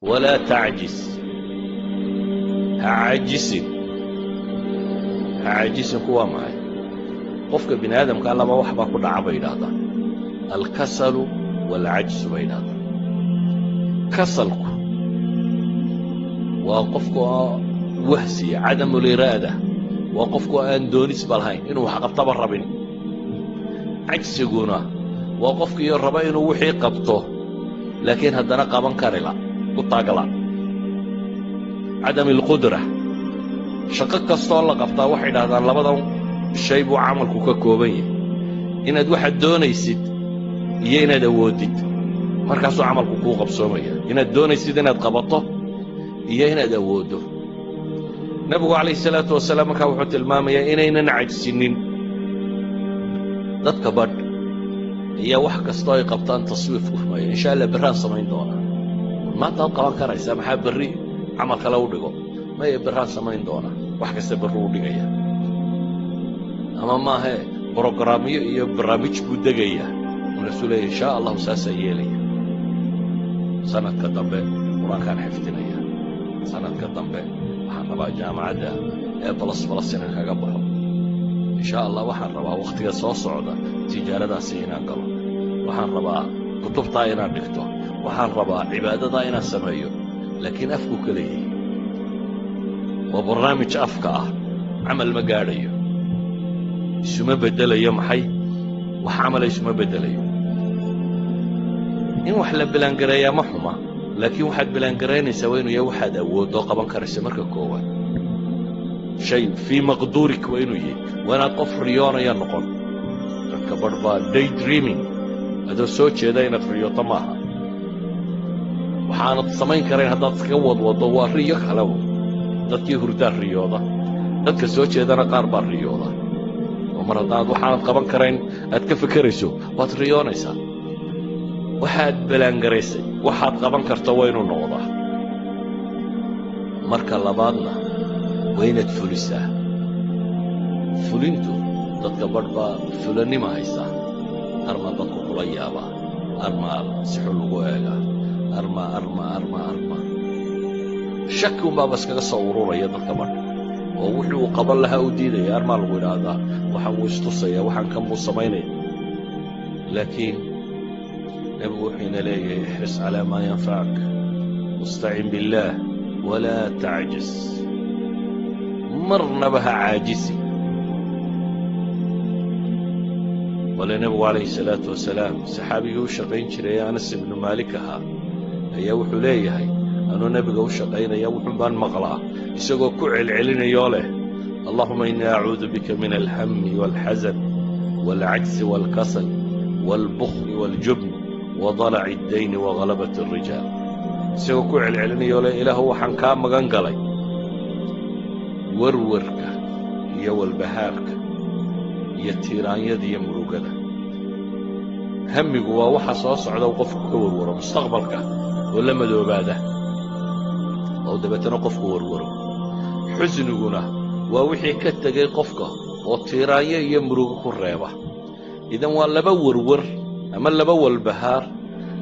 ولا تعجز عاجز هو معي قفك بني آدم قال لما وحبا كل عبيد هذا الكسل والعجز بين هذا كسلك وقفك وهسي عدم الإرادة وقفك أن دونيس بالهين إنه حقبت بالربين عجز يقونا وقفك يربين وحي قبطه لكن هدنا قابن كارلا قطاقلا عدم القدرة شقق الصولة قبطه وحيد هذا لبضا الشيء بو عملك ككوبين إن واحد دونيسيد iyo inaad awoodid markaasuu camalku kuu qabsoomaya inaad doonaysid inaad qabato iyo inaad awoodo nabigu calayhi salaatu wasalaam markaa wuxuu tilmaamayaa inaynan cajsinin dadka badh iyo wax kastoo ay qabtaan taswiif ku rumeeya insha allah berraan samayn doonaa maanta aad qaban karaysaa maxaa berri camal kale u dhigo maya berraan samayn doonaa wax kasta berru u dhigaya ama maahe brogramyo iyo barnaamij buu degaya رسول إن شاء الله ساسا يلي سنة كدنبه قرآن كان حفتنايا سنة كدنبه waxaan rabaa jaamacada بلس inaan kaga baxo إن شاء الله waxaan rabaa waqtiga soo socda tijaaradaas inaan galo waxaan rabaa kutubta inaan dhigto waxaan rabaa cibaadada inaan sameeyo laakiin afku kaliya waa barnaamij afka ah amal ma gaadhayo isuma bedelayo maxay wax amal isuma bedelayo in wax la bilaangareeyaa ma xuma laakiin waxaad bilaangareynaysaa waa inuu yahay waxaad awoodoo qaban karaysa marka koowaad shay fii maqduurik waa inuu yahay waa inaad qof riyoonaya noqon dadka badh baa day dreaming adoo soo jeeda inaad riyooto maaha waxaanad samayn karayn haddaad iska wadwado waa riyo kalew dadkii hurdaa riyooda dadka soo jeedana qaar baa riyooda oo mar haddaad waxaanad qaban karayn aad ka fekerayso waad riyoonaysaa waxaad bilaangaraysay waxaad qaban karto waa inuu noqdaa marka labaadna waa inaad fulisaa fulintu dadka badh baa fulanima haysaa arma dadku kula yaabaa arma si xun lagu eegaa arma shaki unbaaba iskaga soo ururaya dadka badh oo wuxuu uu qaban lahaa u diidaya armaa lagu idhaahdaa waxaan wuu istusaya waxaan kan buu samaynaya laakiin نبي وحينا ليه احرص على ما ينفعك واستعن بالله ولا تعجز مرنا بها عاجزي ولا نبي عليه الصلاة والسلام صحابي وشقين شري أنس بن مالكها هي وحليه هي أنا نبي وشقين يا وحبان مغلا يسقوا كعل علينا يوله اللهم إني أعوذ بك من الهم والحزن والعجز والكسل والبخل والجبن وضلع الدين وغلبة الرجال سوى كوع العلني يولا إله وحن كان مغنقلي ورورك يو البهارك يتيران يدي يمروقنا همي قوا وحصاص على وقفك ورورا مستقبلك ولا مدو بعده أو دبتنا قفك ورورا حزن قنا ووحي كتغي قفك وتيران يمروقك الريبة إذا ولا بورور أما اللي بول البهار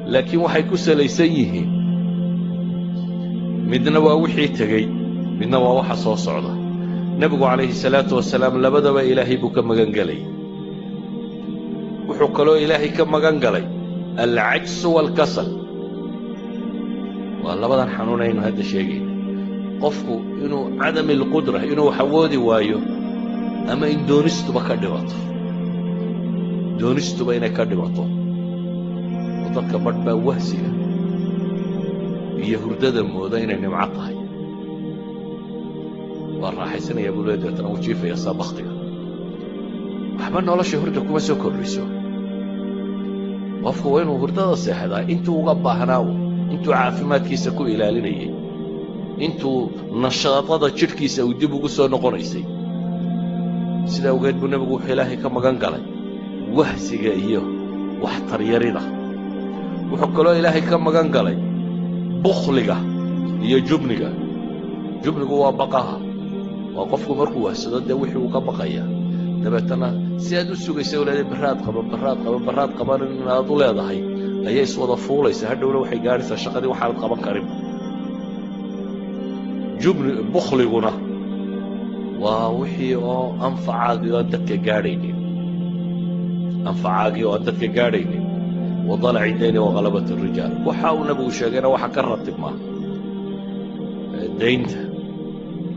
لكن وحي كسليسان yihiin midna waa wixii tagay midna waa waxa soo socda nabigu calayhi salaatu wasalaam labadaba ilaahay buu ka magan galay wuxuu kaloo ilaahay ka magan galay al-ajz wal-kasal waa labadan xanuunaynu hadda sheegay qofku inuu cadam al-qudra inuu xawoodi waayo ama in doonistuba ka dhibato doonistuba inay ka dhibato dadka badh baa wahsiga iyo hurdada mooda inay nimco tahay waa raaxaysanaya buu leeyahay deetana u jiifaya saa baktiga waxba nolosha hurda kuma soo kordhiso qofku waa inuu hurdada seexdaa intuu uga baahnaa intuu caafimaadkiisa ku ilaalinayay intuu nashaadada jidhkiisa uu dib ugu soo noqonaysay sidaa awgeed buu nabigu wuxuu ilaahay ka magan galay wahsiga iyo waxtaryarida wuxuu kaloo ilaahay ka magan galay bukhliga iyo jubniga jubnigu waa baqaha waa qofku markuu wahsado dee wixii uu ka baqaya dabeetana si aad u sugaysa walaal baraad qaban inaad u leedahay ayay iswada fuulaysa hadhowna waxay gaaraysaa shaqadii waxaad qaban karin jubni bukhliguna waa wixii oo anfacaagii oo dadka gaadhaynin anfacaagii oo dadka gaadhaynin wadalaci dayni waqalabat الrijaal waxa uu nabigu sheegayna waxa ka ratibma daynta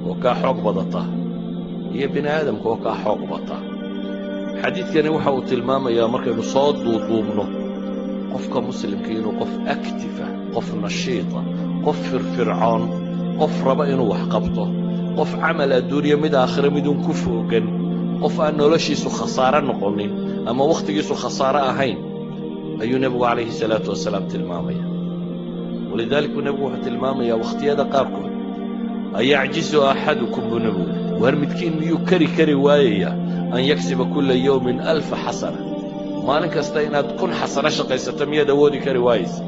oo ka xoog badata iyo bini aadamka oo ka xoog bata xadiidkani waxa uu tilmaamayaa markaynu soo duuduubno qofka muslimka inuu qof active qof nashiita qof firfircoon qof raba inuu wax qabto qof camal adduunyo mid aakhira midun ku foogan qof aan noloshiisu khasaare noqonin ama wakhtigiisu khasaare ahayn ayuu nebigu calayhi salaatu wasalaam tilmaamaya walidaalika nebigu wuxuu tilmaamayaa wakhtiyada qaarkood ayacjizu axadukum buu nebigu waar midkiin miyuu kari waayaya an yaksiba kulla yawmin 1000 xasana maalin kasta inaad 1000 xasano shaqaysato miyaad awoodi kari waayeysa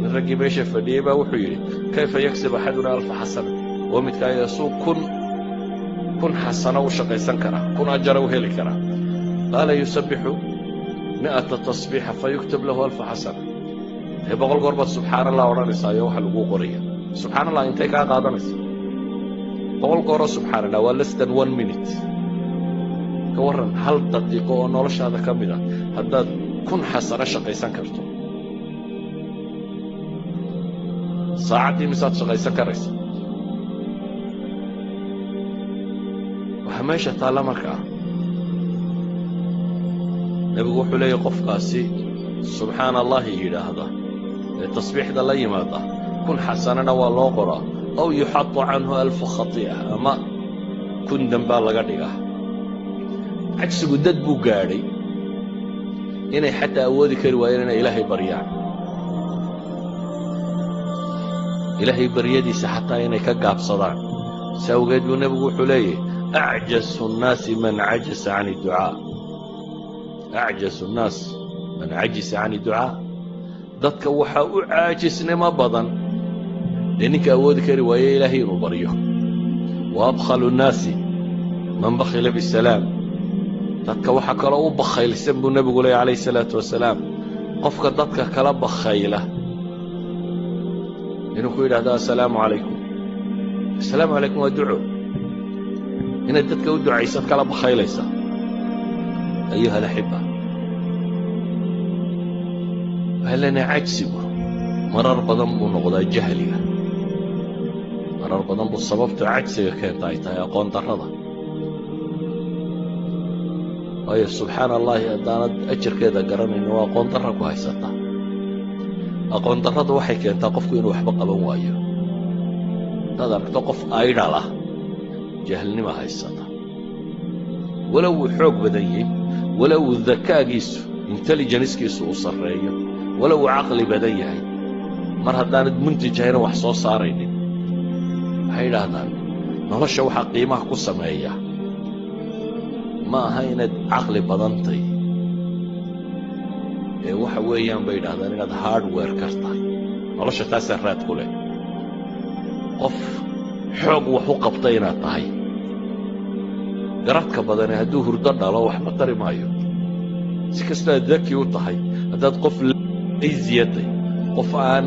min raggii meesha fadhiyey baa wuxuu yidhi kayfa yaksib axaduna 1000 xasana waa midkaa yasuu 1000 xasano u shaqaysan karaa 1000 ajara u heli karaa qaala yusabbixu 100 tasbiixa fayuktab lahu 1000 xasana dee 100 goor baad subxaana allah odhanaysaa iyo waxa laguu qoraya subxaana allah intay kaa qaadanaysa 100 gooroo subxaana allah waa less than 1 minute ka warran 1 daqiiqo oo noloshaada ka mid ah haddaad 1000 xasano shaqaysan karto saacaddii misaad shaqaysan karaysa waxa meesha taalla markaa nebigu wuxuu leeyahy qofkaasi subxaana allahi yidhaahda ee tasbiixda la yimaada 1000 xasanana waa loo qoraa aw yuxatu canhu 1000 khati'a ama 1000 dambaa laga dhigaa cagsigu dad buu gaadhay inay xataa awoodi kari waayeen inay ilaahay baryaan ilaahay baryadiisa xataa inay ka gaabsadaan si awgeed buu nebigu wuxuu leeyahy acjasu nnaasi man cajasa can idducaa acjasu nnaas man cajisa can idducaa dadka waxaa u caajisnimo badan dee ninka awoodi kari waaye ilaahay inuu baryo wa abkhalu nnaasi man bakhila bisalaam dadka waxaa kaloo u bakhaylsan buu nebigu leeyahy calayhi salaatu wasalaam qofka dadka kala bakhayla inuu ku yidhaahdo assalaamu calaykum assalaamu calaykum waa duco inaad dadka u ducaysad kala bakhaylaysa ayuha alaxiba waxaan leenahay cajsigu marar badan buu noqdaa jahliga marar badan buu sababta cajsiga keenta ay tahay aqoon darrada waayo subxaana allahi haddaanad ajarkeeda garanayno waa aqoon darra ku haysataa aqoon darradu waxay keentaa qofku inuu waxba qaban waayo haddaad aragto qof aydhal ah jahlnima haysata walow uu xoog badan yahay walow uu dakaagiisu intelligencekiisu uu sarreeyo walow uu caqli badan yahay mar haddaanad muntij ahayna wax soo saaraynin waxay yidhaahdaan nolosha waxaa qiimaha ku sameeya ma aha inaad caqli badantay ee waxa weeyaan bay yidhahdaan inaad hardware kar tahay nolosha taasaa raad ku leh qof xoog wax u qabta inaad tahay garadka badane hadduu hurdo dhalo waxba tari maayo si kastaad daki u tahay haddaad qof laysiyatay qof aan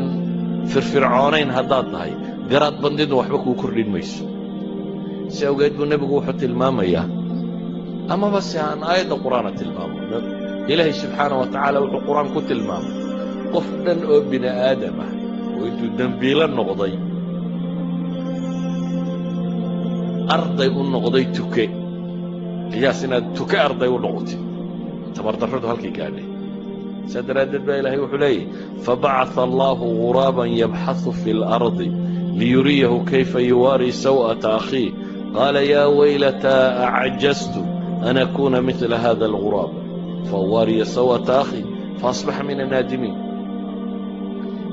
firfircoonayn haddaad tahay garaad bandidnu waxba kuu kordhin mayso si awgeed buu nebigu wuxuu tilmaamayaa amaba si aan aayadda qur'aana tilmaamo ilaahay subxaana wa tacaala wuxuu qur'aan ku tilmaamay qof dhan oo bini aadam ah oo intuu dembiilo noqday arday u noqday tuke qiyaas inaad tuke arday u noqotid tabardarradu halkay gaadhay saa daraaddeed baa ilaahay wuxuu leeyahy fabacatha allaahu ghuraaban yabxahu fi اlardi liyuriyahu kayfa yuwaarii saw'ata akhiih qaala yaa waylataa acjaztu an akuuna midla hada alguraab fawaariya saw'ata akhii faasbaxa min annaadimiin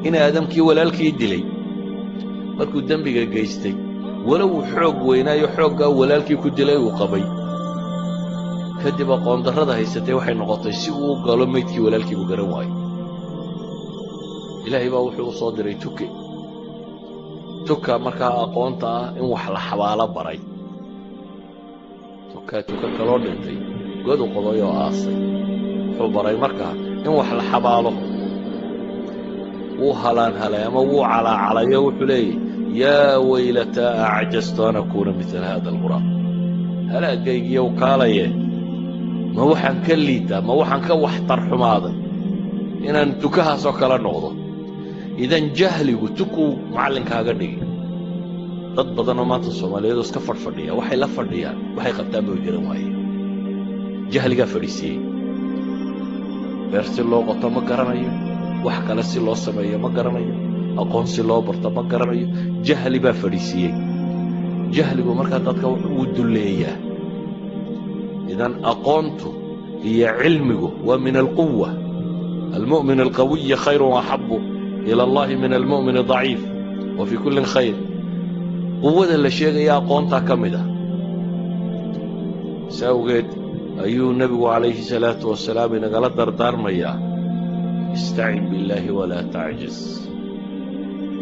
in aadamkii walaalkii dilay markuu dembiga geystay walow uu xoog weynaayo xooggaa walaalkii ku dilay uu qabay kadib aqoon darrada haysatay waxay noqotay si uu u galo maydkii walaalkii uu garan waayo ilaahay baa wuxuu u soo diray tuka markaa aqoonta ah in wax la xabaalo baray tuka kaloo dhintay god u qoday oo aasay wuxuu baray markaa in wax la xabaalo وهلان هلا أما وعلى على يوحلي يا ويلتى أعجزت أن أكون مثل هذا الغراب هلا جاي يوكالي ما وحن كليتا ما وحن كوحتر حماضا إن أنتكها سكر النقطة إذا جهلي وتكو معلن كاغدي dad badan oo maanta Soomaaliyeed iska fadhiya waxay la fadhiyaan waxay qabtaan buu jiran waayay jahliga fadhiisay beersi loo qoto ma garanayo wax kale si loo sameeyo ma garanayo aqoon si loo barto ma garanayo jahli baa fadhiisay jahligu marka dadka uu duleeyaa idan aqoontu iyo cilmigu waa min alquwwa المؤمن القوي خير وأحب إلى الله من المؤمن الضعيف وفي كل خير قوة اللي شيء aqoonta kamida ساوجد أيها النبي عليه الصلاة والسلام إن قال دردارميا استعن بالله ولا تعجز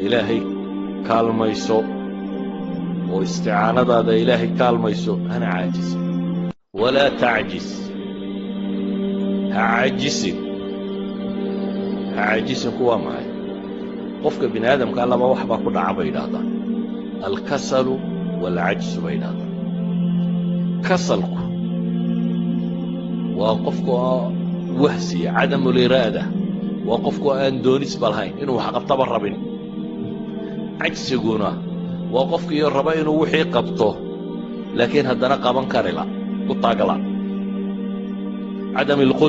إلهي كالميسو واستعانة هذا إلهي كالميسو أنا عاجز ولا تعجز عاجز هو معي قفك بن آدم قال ما وحبا كل عبيد هذا الكسل والعجز بين هذا كسلك وقفك وهسي عدم الإرادة وقفك أن دونيس بالهين إنه حقب ربين عجز يقولنا وقفك يربين وحي قبطه لكن هذا نقابا كارلا قطاقلا عدم القدرة